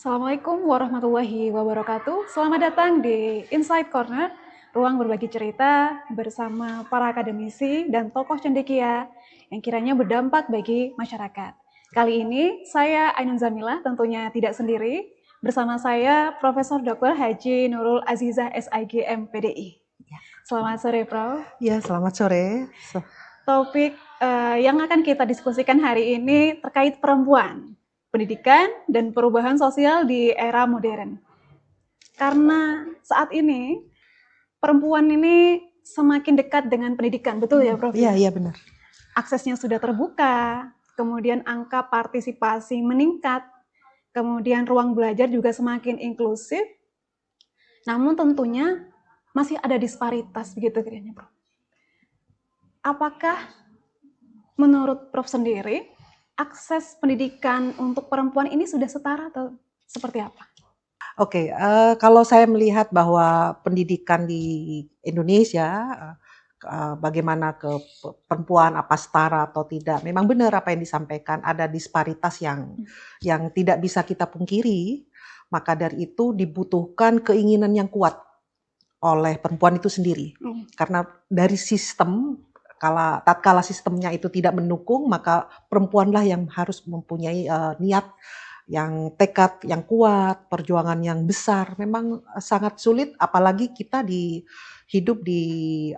Assalamualaikum warahmatullahi wabarakatuh. Selamat datang di Inside Corner, ruang berbagi cerita bersama para akademisi dan tokoh cendekia yang kiranya berdampak bagi masyarakat. Kali ini saya Ainun Zamilah, tentunya tidak sendiri. Bersama saya Profesor Dr. Haji Nurul Azizah SIG MPDI. Selamat sore, Prof. Ya, selamat sore. Topik yang akan kita diskusikan hari ini terkait perempuan, pendidikan, dan perubahan sosial di era modern. Karena saat ini perempuan ini semakin dekat dengan pendidikan, betul ya, Prof? Iya, benar. Aksesnya sudah terbuka, kemudian angka partisipasi meningkat, kemudian ruang belajar juga semakin inklusif. Namun tentunya masih ada disparitas begitu kiranya, Prof. Apakah menurut Prof sendiri, akses pendidikan untuk perempuan ini sudah setara atau seperti apa? Oke, kalau saya melihat bahwa pendidikan di Indonesia, bagaimana ke perempuan apa setara atau tidak, memang benar apa yang disampaikan, ada disparitas yang tidak bisa kita pungkiri. Maka dari itu dibutuhkan keinginan yang kuat oleh perempuan itu sendiri. Karena dari sistem, tatkala sistemnya itu tidak mendukung, maka perempuanlah yang harus mempunyai niat yang tekad yang kuat, perjuangan yang besar. Memang sangat sulit, apalagi kita hidup di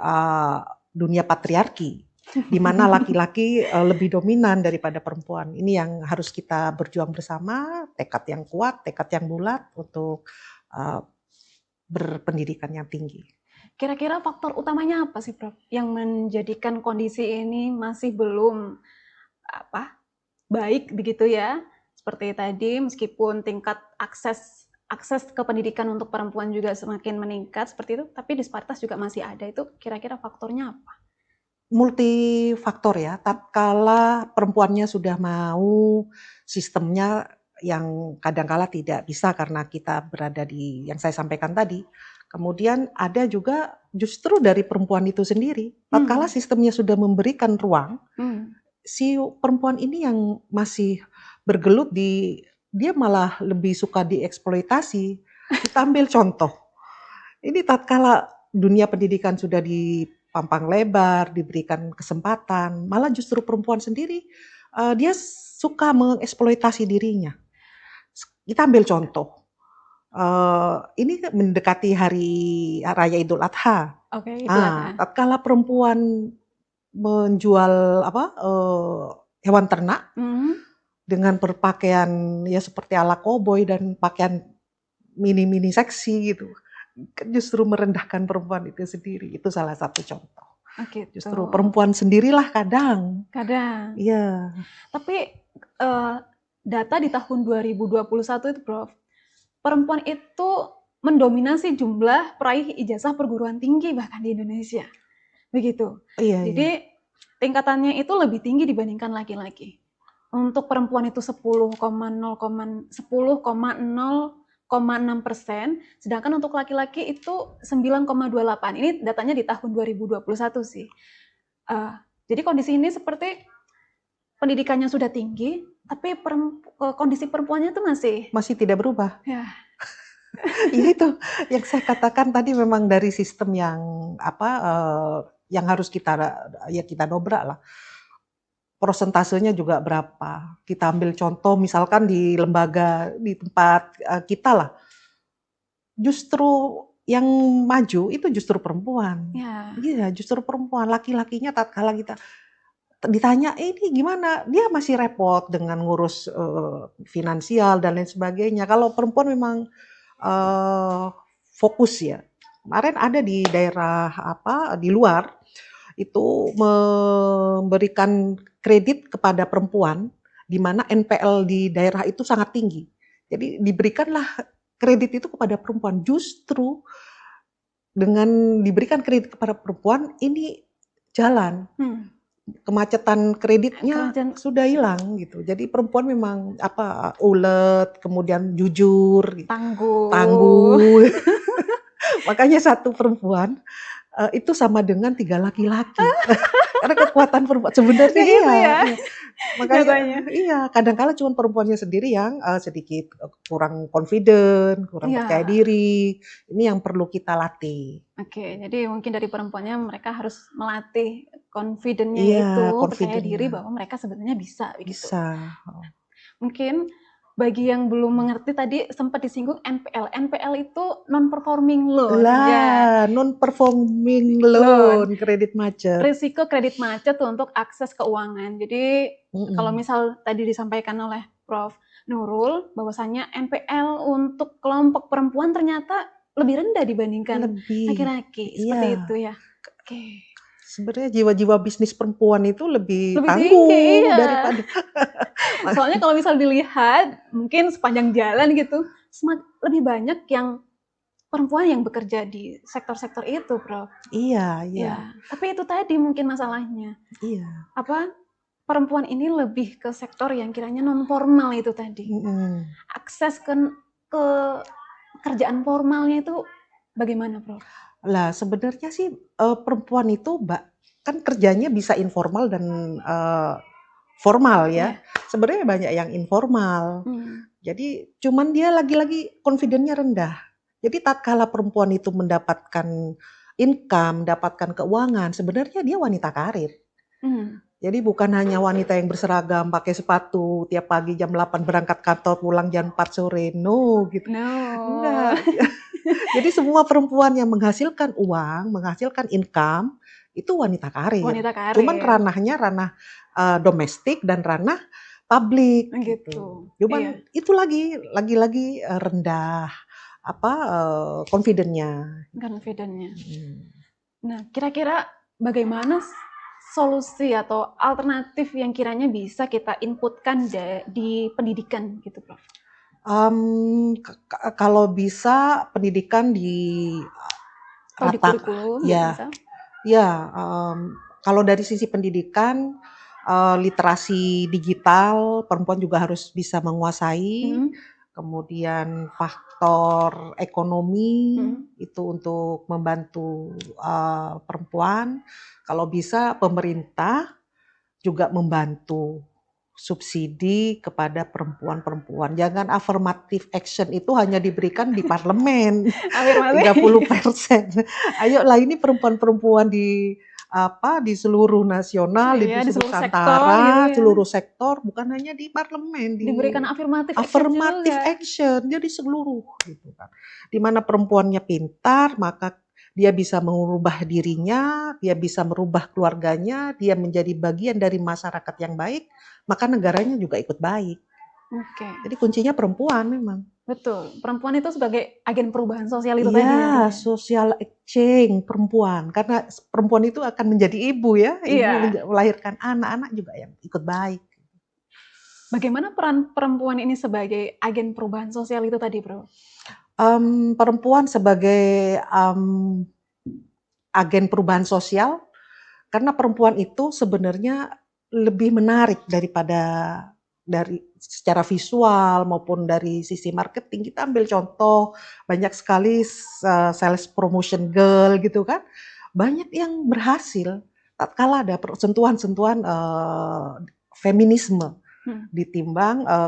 dunia patriarki, di mana laki-laki lebih dominan daripada perempuan. Ini yang harus kita berjuang bersama, tekad yang kuat, tekad yang bulat untuk berpendidikan yang tinggi. Kira-kira faktor utamanya apa sih, Prof, yang menjadikan kondisi ini masih belum baik begitu ya? Seperti tadi, meskipun tingkat akses ke pendidikan untuk perempuan juga semakin meningkat seperti itu, tapi disparitas juga masih ada. Itu kira-kira faktornya apa? Multifaktor ya. Tatkala perempuannya sudah mau, sistemnya yang kadangkala tidak bisa karena kita berada di yang saya sampaikan tadi. Kemudian ada juga justru dari perempuan itu sendiri. Tatkala sistemnya sudah memberikan ruang, si perempuan ini yang masih bergelut dia malah lebih suka dieksploitasi. Kita ambil contoh. Ini tatkala dunia pendidikan sudah dipampang lebar, diberikan kesempatan, malah justru perempuan sendiri dia suka mengeksploitasi dirinya. Kita ambil contoh. Ini mendekati hari raya Idul Adha. Oke, Idul Adha. Tatkala perempuan menjual hewan ternak dengan berpakaian ya seperti ala koboi dan pakaian mini seksi gitu, justru merendahkan perempuan itu sendiri. Itu salah satu contoh. Gitu. Justru perempuan sendirilah kadang. Iya. Tapi data di tahun 2021 itu, Prof, perempuan itu mendominasi jumlah peraih ijazah perguruan tinggi bahkan di Indonesia. Begitu. Jadi tingkatannya itu lebih tinggi dibandingkan laki-laki. Untuk perempuan itu 10,6%, sedangkan untuk laki-laki itu 9,28%. Ini datanya di tahun 2021 sih. Jadi kondisi ini seperti pendidikannya sudah tinggi, tapi kondisi perempuannya itu masih tidak berubah. Ya. Ya itu yang saya katakan tadi, memang dari sistem yang yang harus kita dobrak lah. Prosentasenya juga berapa. Kita ambil contoh misalkan di lembaga, di tempat kita lah. Justru yang maju itu justru perempuan. Iya, justru perempuan. Laki-lakinya tatkala kita ditanya, ini gimana? Dia masih repot dengan ngurus finansial dan lain sebagainya. Kalau perempuan memang fokus ya. Kemarin ada di daerah di luar itu memberikan kredit kepada perempuan, di mana NPL di daerah itu sangat tinggi. Jadi diberikanlah kredit itu kepada perempuan. Justru dengan diberikan kredit kepada perempuan, ini jalan. Kemacetan kreditnya sudah hilang gitu. Jadi perempuan memang ulet, kemudian jujur, tangguh. Makanya satu perempuan itu sama dengan 3 laki-laki. Ada kekuatan perempuan sebenarnya Kayak gitu iya, ya iya. Makanya nyatanya. iya, kadang-kala cuma perempuannya sendiri yang, sedikit, kurang confident, kurang percaya Iya. diri. Ini yang perlu kita latih. Oke, jadi mungkin dari perempuannya mereka harus melatih confident-nya Iya, itu, percaya confident-nya. diri bahwa mereka sebenarnya bisa begitu. Bisa, heeh. Mungkin bagi yang belum mengerti tadi sempat disinggung NPL. NPL itu non performing loan ya. Lah, non-performing Loan. loan, kredit macet. Risiko kredit macet untuk akses keuangan. Jadi kalau Mhm. misal tadi disampaikan oleh Prof. Nurul bahwasanya NPL untuk kelompok perempuan ternyata lebih rendah dibandingkan Lebih, laki-laki. Seperti iya. itu ya. Oke. Sebenarnya jiwa-jiwa bisnis perempuan itu lebih Lebih tinggi, tangguh iya. daripada Soalnya kalau misal dilihat, mungkin sepanjang jalan gitu, lebih banyak yang perempuan yang bekerja di sektor-sektor itu, Prof. Iya, iya, Ya, tapi itu tadi mungkin masalahnya. iya. Apa, perempuan ini lebih ke sektor yang kiranya non formal itu tadi. Mhm. Akses ke pekerjaan formalnya itu bagaimana, Prof? Lah sebenarnya sih, perempuan itu Mbak, kan kerjanya bisa informal dan, formal ya. Iya. Sebenarnya banyak yang informal. Hmm. Jadi cuman dia lagi-lagi confident-nya rendah. Jadi tatkala perempuan itu mendapatkan income, mendapatkan keuangan, sebenarnya dia wanita karir. Hmm. Jadi bukan hanya wanita yang berseragam, pakai sepatu, tiap pagi jam 8 berangkat kantor, pulang jam 4 sore, no gitu. No. Enggak. Jadi semua perempuan yang menghasilkan uang, menghasilkan income, itu wanita karir. Wanita Cuman karir. ranahnya ranah, domestik dan ranah publik gitu. Gitu. Iya. Cuman itu lagi-lagi, rendah, apa, confident-nya. Confident-nya. Mhm. Nah, kira-kira bagaimana solusi atau alternatif yang kiranya bisa kita inputkan di pendidikan gitu, Prof? Kalau bisa pendidikan di Atau di rata kurikulum gitu ya, misal? ya, kalau dari sisi pendidikan, literasi digital perempuan juga harus bisa menguasai, Mhm, kemudian faktor ekonomi mhm. itu untuk membantu, perempuan. Kalau bisa pemerintah juga membantu subsidi kepada perempuan-perempuan. Jangan affirmative action itu hanya diberikan di parlemen, Afirmasi. 30%. Ayolah ini perempuan-perempuan di seluruh nasional, di Iya, di seluruh sektor gitu Nusantara, ya. seluruh sektor, bukan hanya di parlemen, di Diberikan afirmatif action affirmative juga. action, jadi seluruh gitu kan. Di mana perempuannya pintar, maka dia bisa mengubah dirinya, dia bisa merubah keluarganya, dia menjadi bagian dari masyarakat yang baik, maka negaranya juga ikut baik. Oke, Jadi kuncinya perempuan memang. betul. Perempuan itu sebagai agen perubahan sosial itu tadi ya, Prof Iya, ya? social exchange perempuan, karena perempuan itu akan menjadi ibu ya, ibu Iya. melahirkan anak-anak juga yang ikut baik. Bagaimana peran perempuan ini sebagai agen perubahan sosial itu tadi, Prof? Perempuan sebagai, agen perubahan sosial, karena perempuan itu sebenarnya lebih menarik dari secara visual maupun dari sisi marketing. Kita ambil contoh banyak sekali sales promotion girl gitu kan, banyak yang berhasil tatkala ada sentuhan-sentuhan, feminisme Hmm.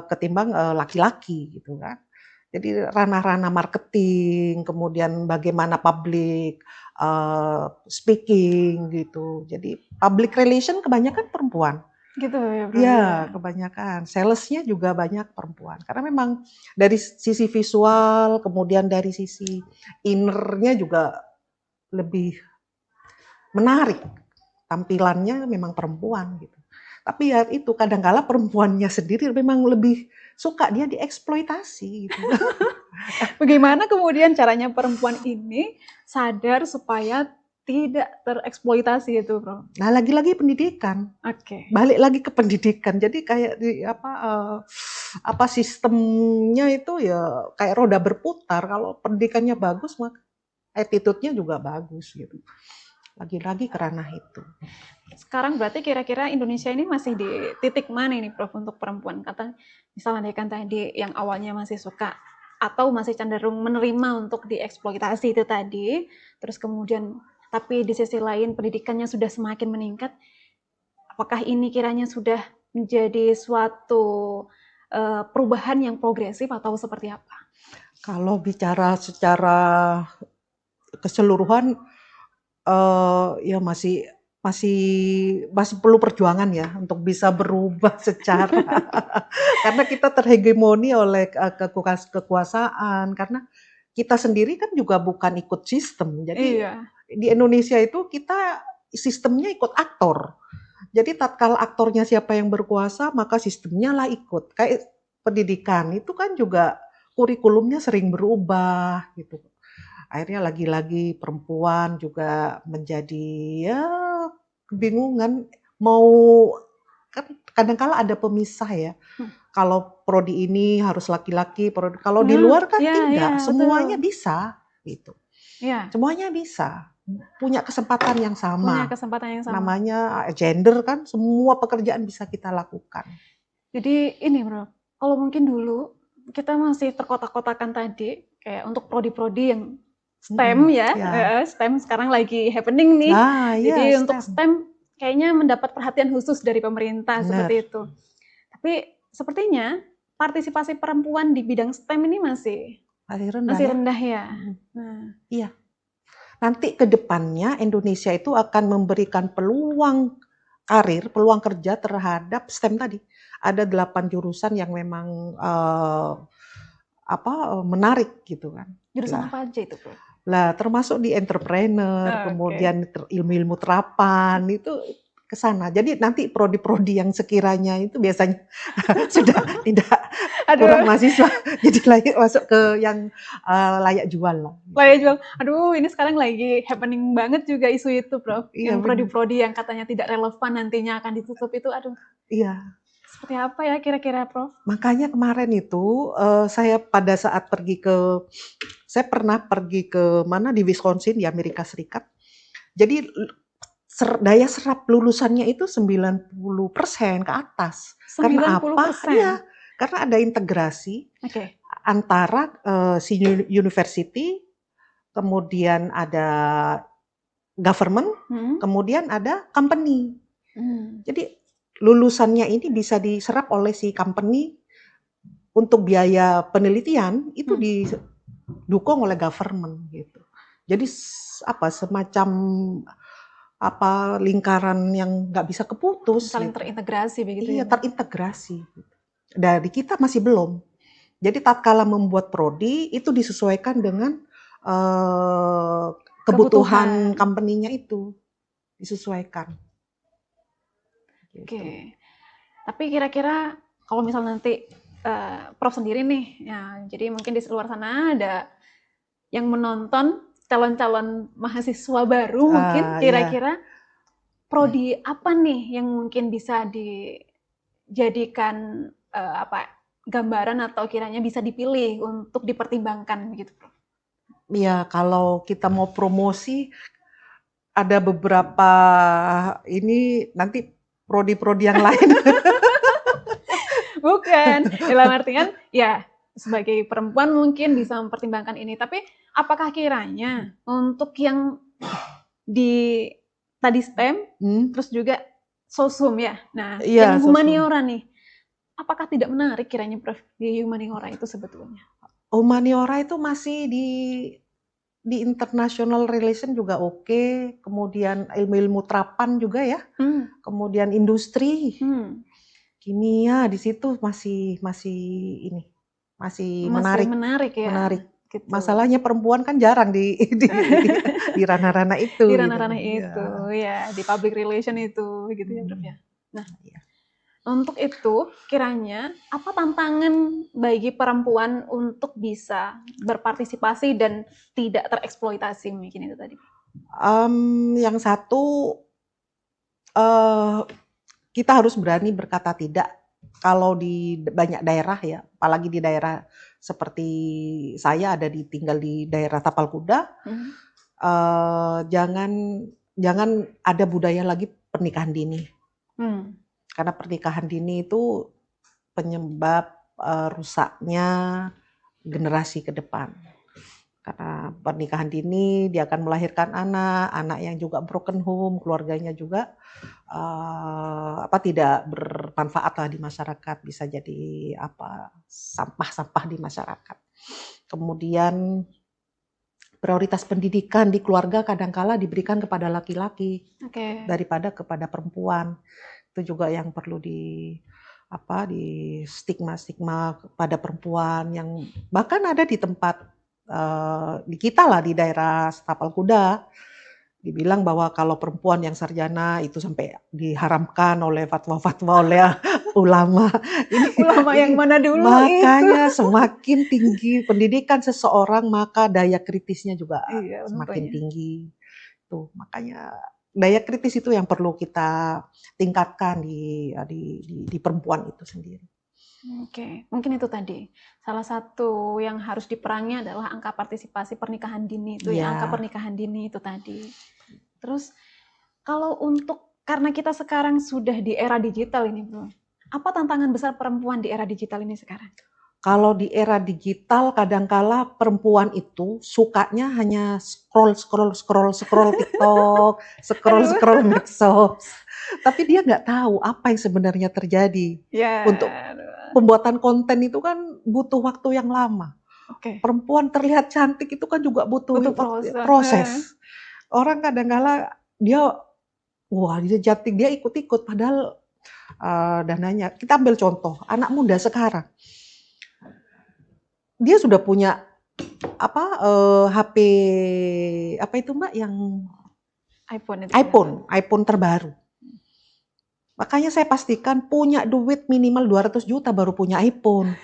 ketimbang, laki-laki gitu kan. Jadi ranah-ranah marketing, kemudian bagaimana public, speaking gitu. Jadi public relation kebanyakan perempuan. Gitu ya, Prof ya? Iya, kebanyakan. Sales-nya juga banyak perempuan. Karena memang dari sisi visual, kemudian dari sisi inner-nya juga lebih menarik. Tampilannya memang perempuan gitu. Tapi ya itu kadang-kala perempuannya sendiri memang lebih suka dia dieksploitasi gitu. Bagaimana kemudian caranya perempuan ini sadar supaya tidak tereksploitasi itu, Prof? Nah, lagi-lagi pendidikan. Oke. Balik lagi ke pendidikan. Jadi kayak sistemnya itu ya kayak roda berputar. Kalau pendidikannya bagus, maka attitude-nya juga bagus gitu. Lagi-lagi ke ranah itu. Sekarang berarti kira-kira Indonesia ini masih di titik mana ini, Prof, untuk perempuan? Kata misalnya kan tadi yang awalnya masih suka atau masih cenderung menerima untuk dieksploitasi itu tadi, terus kemudian tapi di sisi lain pendidikannya sudah semakin meningkat. apakah ini kiranya sudah menjadi suatu perubahan yang progresif atau seperti apa? Kalau bicara secara keseluruhan, ya masih masih perlu perjuangan ya untuk bisa berubah secara karena kita terhegemoni oleh kekuasaan, karena kita sendiri kan juga bukan ikut sistem. Jadi Iya. di Indonesia itu kita sistemnya ikut aktor. Jadi tatkala aktornya siapa yang berkuasa, maka sistemnya lah ikut. Kayak pendidikan itu kan juga kurikulumnya sering berubah gitu. Akhirnya lagi-lagi perempuan juga menjadi ya kebingungan mau, kan kadang-kala ada pemisah ya. Hmm. Kalau prodi ini harus laki-laki, kalau di luar kan Ya, ya, tidak, semuanya betul. bisa gitu. Ya, Semuanya bisa, punya kesempatan yang punya sama. kesempatan yang sama. Namanya gender kan, semua pekerjaan bisa kita lakukan. Jadi ini bro, kalau mungkin dulu kita masih terkotak-kotakan tadi, kayak untuk prodi-prodi yang STEM ya, Ya. STEM sekarang lagi happening nih. Nah, Jadi ya untuk STEM. STEM kayaknya mendapat perhatian khusus dari pemerintah Benar. seperti itu. Tapi sepertinya partisipasi perempuan di bidang STEM ini masih rendah ya. Nah. Iya. Nanti ke depannya Indonesia itu akan memberikan peluang karir, peluang kerja terhadap STEM tadi. Ada 8 jurusan yang memang menarik gitu kan. Jurusan apa aja itu, Bro? Lah termasuk di entrepreneur, kemudian ilmu-ilmu terapan itu ke sana. Jadi nanti prodi-prodi yang sekiranya itu biasanya sudah tidak kurang mahasiswa, jadi layak masuk ke yang layak jual lah. Layak jual. Aduh, ini sekarang lagi happening banget juga isu itu, Prof. Iya, yang prodi-prodi yang katanya tidak relevan nantinya akan ditutup itu, aduh. Iya. Seperti apa ya kira-kira, Prof? Makanya kemarin itu saya pada saat saya pernah pergi ke mana di Wisconsin di Amerika Serikat. Jadi daya serap lulusannya itu 90% ke atas. 90%? Karena apa? Iya, karena ada integrasi antara si university, kemudian ada government, kemudian ada company. Jadi lulusannya ini bisa diserap oleh si company untuk biaya penelitian itu didukung oleh government gitu. Jadi semacam lingkaran yang nggak bisa keputus. Saling gitu. terintegrasi begitu iya, ya? terintegrasi. Dari kita masih belum. Jadi tatkala membuat prodi itu disesuaikan dengan kebutuhan company-nya itu disesuaikan. Gitu. Oke. Tapi kira-kira kalau misal nanti Prof sendiri nih, ya, jadi mungkin di luar sana ada yang menonton calon-calon mahasiswa baru mungkin kira-kira prodi apa nih yang mungkin bisa dijadikan gambaran atau kiranya bisa dipilih untuk dipertimbangkan begitu, Prof? Iya, kalau kita mau promosi ada beberapa ini nanti prodi-prodi yang lain. Bukan, dalam artian ya sebagai perempuan mungkin bisa mempertimbangkan ini, tapi apakah kiranya untuk yang di tadi STEM, terus juga sosum ya, nah yang humaniora nih, apakah tidak menarik kiranya Prof di humaniora itu sebetulnya? Humaniora itu masih di international relation juga oke, kemudian ilmu-ilmu terapan juga ya, kemudian industri, kimia di situ masih menarik. Menarik ya. Menarik. Gitu. Masalahnya perempuan kan jarang di ranah-ranah itu. Di ranah-ranah itu, ya di public relation itu, gitu ya, Prof ya. Nah, untuk itu kiranya apa tantangan bagi perempuan untuk bisa berpartisipasi dan tidak tereksploitasi mungkin itu tadi? Yang satu kita harus berani berkata tidak. Kalau di banyak daerah ya, apalagi di daerah seperti saya tinggal di daerah Tapal Kuda, jangan ada budaya lagi pernikahan dini. Karena pernikahan dini itu penyebab rusaknya generasi ke depan. Karena pernikahan dini dia akan melahirkan anak, anak yang juga broken home, keluarganya juga tidak bermanfaat lah di masyarakat, bisa jadi sampah-sampah di masyarakat. Kemudian prioritas pendidikan di keluarga kadangkala diberikan kepada laki-laki daripada kepada perempuan. Itu juga yang perlu di stigma-stigma pada perempuan yang bahkan ada di tempat di kita lah di daerah Tapal Kuda dibilang bahwa kalau perempuan yang sarjana itu sampai diharamkan oleh fatwa-fatwa oleh ulama. Ulama yang mana dulu Makanya itu? semakin tinggi pendidikan seseorang maka daya kritisnya juga Iya, semakin tentunya. tinggi. Tuh, makanya daya kritis itu yang perlu kita tingkatkan di perempuan itu sendiri. Oke, mungkin itu tadi. Salah satu yang harus diperangi adalah angka partisipasi pernikahan dini itu ya, angka Iya. pernikahan dini itu tadi. Terus kalau karena kita sekarang sudah di era digital ini, Bro. Apa tantangan besar perempuan di era digital ini sekarang? Kalau di era digital kadangkala perempuan itu sukanya hanya scroll TikTok, scroll medsos. Tapi dia nggak tahu apa yang sebenarnya terjadi. Ya. Untuk pembuatan konten itu kan butuh waktu yang lama. Perempuan terlihat cantik itu kan juga butuh proses. Orang kadangkala dia cantik, dia ikut-ikut padahal dananya. Kita ambil contoh, anak muda sekarang. Dia sudah punya HP itu Mbak yang iPhone terbaru. Makanya saya pastikan punya duit minimal 200 juta baru punya iPhone.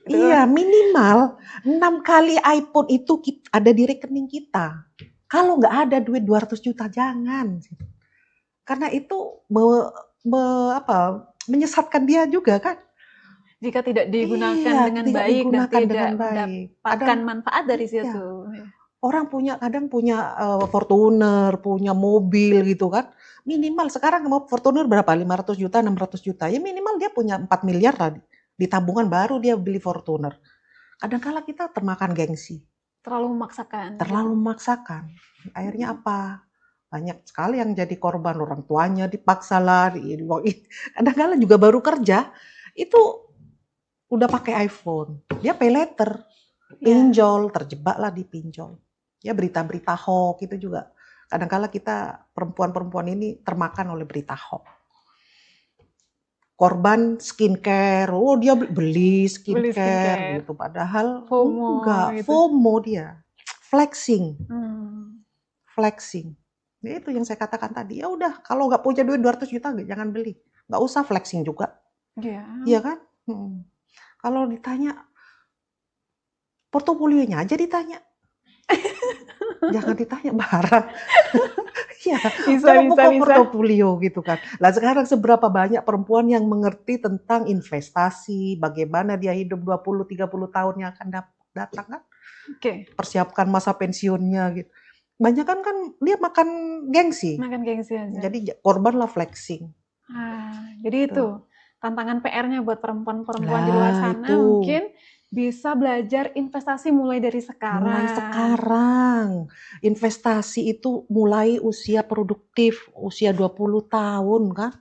Iya, minimal 6 kali iPhone itu ada di rekening kita. Kalau nggak ada duit 200 juta jangan. Karena itu menyesatkan dia juga kan. Jika tidak digunakan dengan baik dan tidak mendapatkan manfaat dari situ. Orang kadang punya Fortuner, punya mobil gitu kan. Minimal sekarang mau Fortuner berapa? 500 juta, 600 juta. Ya minimal dia punya 4 miliar lah di tabungan baru dia beli Fortuner. Kadang-kala kita termakan gengsi. Terlalu memaksakan. Akhirnya apa? Banyak sekali yang jadi korban, orang tuanya dipaksa lah. Kadang-kala juga baru kerja, itu udah pakai iPhone. Dia pay later, pinjol, terjebaklah di pinjol. Ya berita-berita hoax itu juga. Kadang-kala kita perempuan-perempuan ini termakan oleh berita hoax. Korban skincare, dia beli skincare gitu. Padahal enggak, FOMO dia. Flexing. Nah, itu yang saya katakan tadi. Ya udah, kalau nggak punya duit 200 juta jangan beli. Nggak usah flexing juga. Iya kan? Kalau ditanya portofolionya aja ditanya. Jangan ditanya barang. Ya, buka portofolio gitu kan. Lah sekarang seberapa banyak perempuan yang mengerti tentang investasi, bagaimana dia hidup 20-30 tahun yang akan datang kan? Persiapkan masa pensiunnya gitu. Banyak kan dia makan gengsi. Aja. Jadi korbanlah flexing. Jadi itu tantangan PR-nya buat perempuan-perempuan di luar sana mungkin bisa belajar investasi mulai dari sekarang. Investasi itu mulai usia produktif, usia 20 tahun kan.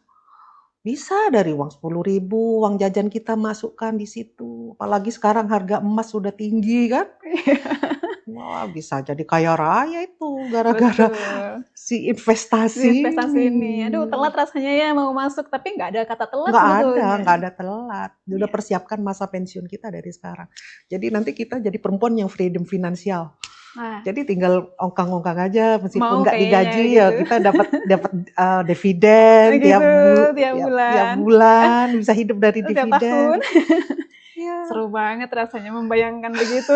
Bisa dari uang 10.000, uang jajan kita masukkan di situ. Apalagi sekarang harga emas sudah tinggi kan. Wah, bisa jadi kaya raya itu gara-gara si investasi ini. Aduh, telat rasanya ya mau masuk, tapi nggak ada kata telat sebetulnya. Nggak ada telat. Udah persiapkan masa pensiun kita dari sekarang. Jadi nanti kita jadi perempuan yang freedom finansial. Jadi tinggal ongkang-ongkang aja meskipun nggak digaji gitu. Ya kita dapat dividen tiap bulan bisa hidup dari dividen. Seru banget rasanya membayangkan begitu.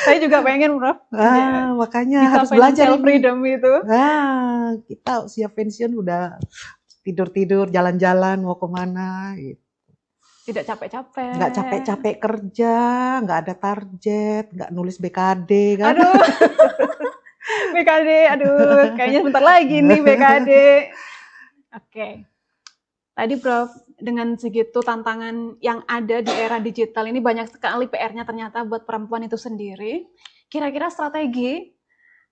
Saya juga pengen, Prof. Makanya bisa harus belajar freedom itu. Kita usia pensiun udah tidur-tidur, jalan-jalan, mau kemana gitu. Tidak capek-capek. Nggak capek-capek kerja, nggak ada target, nggak nulis BKD kan. Aduh. BKD, aduh, kayaknya sebentar lagi nih BKD. Oke. Tadi Prof, dengan segitu tantangan yang ada di era digital ini banyak sekali PR-nya ternyata buat perempuan itu sendiri. Kira-kira strategi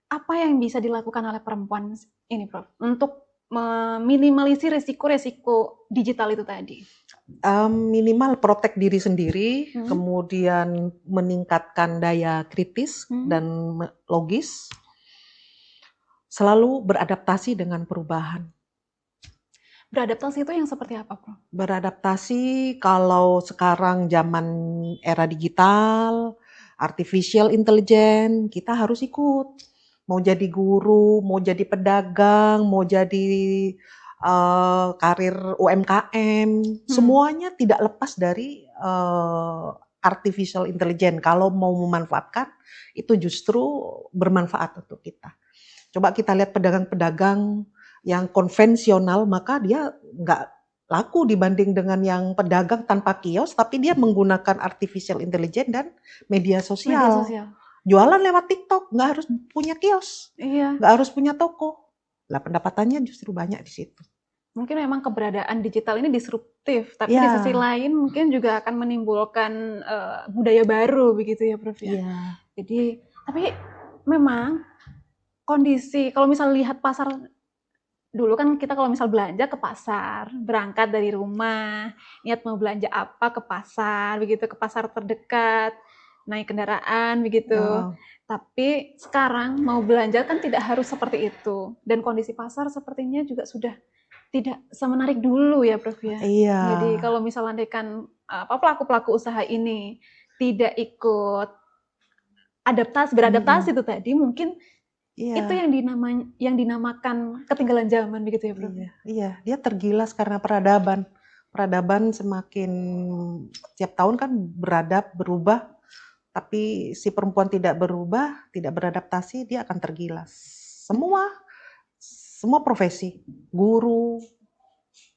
apa yang bisa dilakukan oleh perempuan ini, Prof, untuk meminimalisir risiko-risiko digital itu tadi? Minimal protek diri sendiri, Hmm. kemudian meningkatkan daya kritis dan logis, selalu beradaptasi dengan perubahan. Beradaptasi itu yang seperti apa, Prof? Beradaptasi kalau sekarang zaman era digital, artificial intelligence, kita harus ikut. Mau jadi guru, mau jadi pedagang, mau jadi karir UMKM, semuanya tidak lepas dari artificial intelligence. Kalau mau memanfaatkan, itu justru bermanfaat untuk kita. Coba kita lihat pedagang-pedagang yang konvensional, maka dia nggak laku dibanding dengan yang pedagang tanpa kios, tapi dia menggunakan artificial intelligence dan media sosial. Jualan lewat TikTok, nggak harus punya kios, nggak harus punya toko. Lah pendapatannya justru banyak di situ. Mungkin memang keberadaan digital ini disruptif, tapi di sisi lain mungkin juga akan menimbulkan budaya baru begitu ya, Prof ya. Jadi, tapi memang kondisi kalau misal lihat pasar dulu kan kita kalau misal belanja ke pasar, berangkat dari rumah, niat mau belanja apa ke pasar, begitu ke pasar terdekat, naik kendaraan begitu. Tapi sekarang mau belanja kan tidak harus seperti itu, dan kondisi pasar sepertinya juga sudah tidak semenarik dulu ya, Prof ya. Jadi kalau misal andaikan pelaku-pelaku usaha ini tidak ikut beradaptasi itu tadi, mungkin itu yang dinamakan ketinggalan zaman begitu ya, Prof? Iya, dia tergilas karena peradaban. Peradaban semakin tiap tahun kan berubah, tapi si perempuan tidak berubah, tidak beradaptasi, dia akan tergilas. Semua profesi, guru,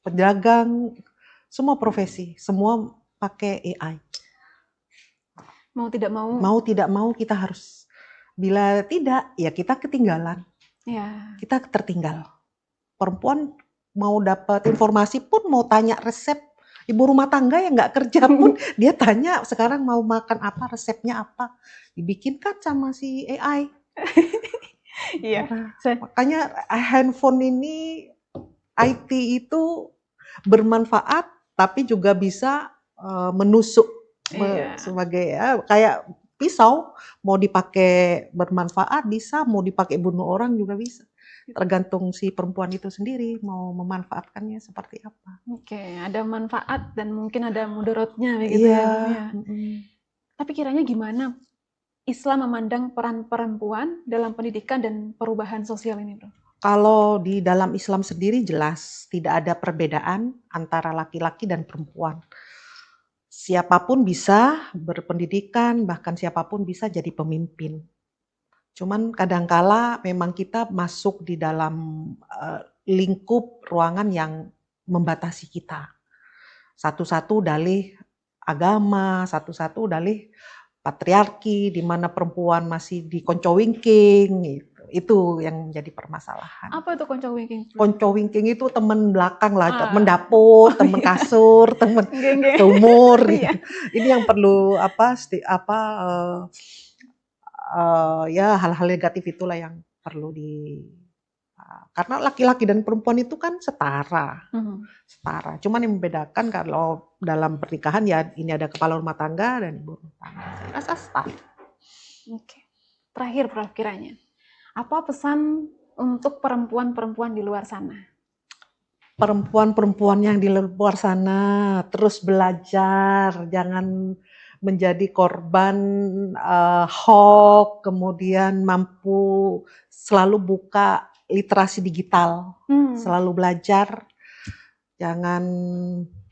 pedagang, semua profesi, semua pakai AI. Mau tidak mau. Mau tidak mau kita harus. Bila tidak, ya kita ketinggalan. Kita tertinggal. Perempuan mau dapat informasi pun, mau tanya resep, ibu rumah tangga yang nggak kerja pun, dia tanya sekarang mau makan apa, resepnya apa. Dibikinkan sama si AI. Makanya handphone ini, IT itu bermanfaat, tapi juga bisa menusuk sebagai kayak pisau, mau dipakai bermanfaat bisa, mau dipakai bunuh orang juga bisa. Tergantung si perempuan itu sendiri mau memanfaatkannya seperti apa. Ada manfaat dan mungkin ada mudaratnya begitu ya. Tapi kiranya gimana Islam memandang peran perempuan dalam pendidikan dan perubahan sosial ini, Bro? Kalau di dalam Islam sendiri jelas tidak ada perbedaan antara laki-laki dan perempuan. Siapapun bisa berpendidikan, bahkan siapapun bisa jadi pemimpin. Cuman kadangkala memang kita masuk di dalam lingkup ruangan yang membatasi kita. Satu-satu dalih agama, satu-satu dalih patriarki, di mana perempuan masih dikonco-wingking gitu. Itu yang menjadi permasalahan. Apa itu konco-wingking? Konco-wingking itu teman belakang lah, teman dapur, teman kasur, teman sumur. Gitu. Ini yang perlu ya hal-hal negatif itulah yang perlu karena laki-laki dan perempuan itu kan setara. Cuman yang membedakan kalau dalam pernikahan ya ini ada kepala rumah tangga dan ibu rumah tangga. Saya rasa setara. Terakhir, Prof, kiranya apa pesan untuk perempuan-perempuan di luar sana? Perempuan-perempuan yang di luar sana terus belajar, jangan menjadi korban hoax, kemudian mampu selalu buka literasi digital, selalu belajar, jangan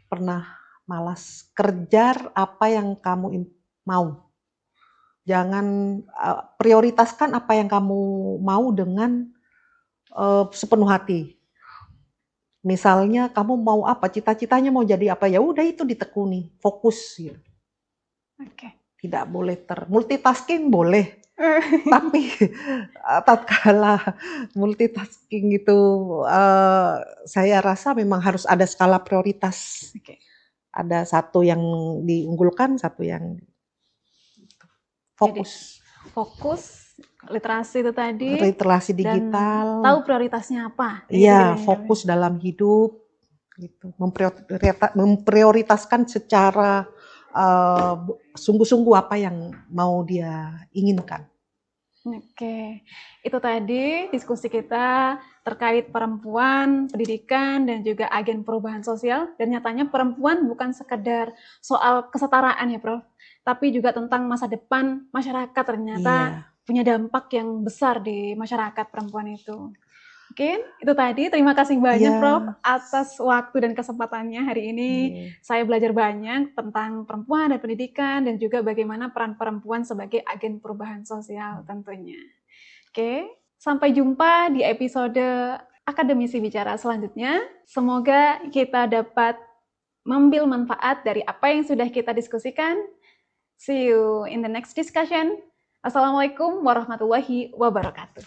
pernah malas, kerja apa yang kamu mau. Jangan prioritaskan apa yang kamu mau dengan sepenuh hati. Misalnya kamu mau apa, cita-citanya mau jadi apa, ya udah itu ditekuni, fokus gitu. Tidak boleh multitasking boleh, tapi tatkala multitasking itu saya rasa memang harus ada skala prioritas. Ada satu yang diunggulkan, satu yang fokus. fokus literasi itu tadi literasi dan digital, tahu prioritasnya apa. iya, fokus dalam hidup, gitu. Memprioritaskan secara sungguh-sungguh apa yang mau dia inginkan. Oke, itu tadi diskusi kita terkait perempuan, pendidikan, dan juga agen perubahan sosial. Dan nyatanya perempuan bukan sekedar soal kesetaraan ya Prof, tapi juga tentang masa depan masyarakat ternyata punya dampak yang besar di masyarakat perempuan itu. Mungkin itu tadi, terima kasih banyak Prof atas waktu dan kesempatannya hari ini. Saya belajar banyak tentang perempuan dan pendidikan dan juga bagaimana peran perempuan sebagai agen perubahan sosial tentunya. Oke, sampai jumpa di episode Akademisi Bicara selanjutnya. Semoga kita dapat mengambil manfaat dari apa yang sudah kita diskusikan. See you in the next discussion. Assalamualaikum warahmatullahi wabarakatuh.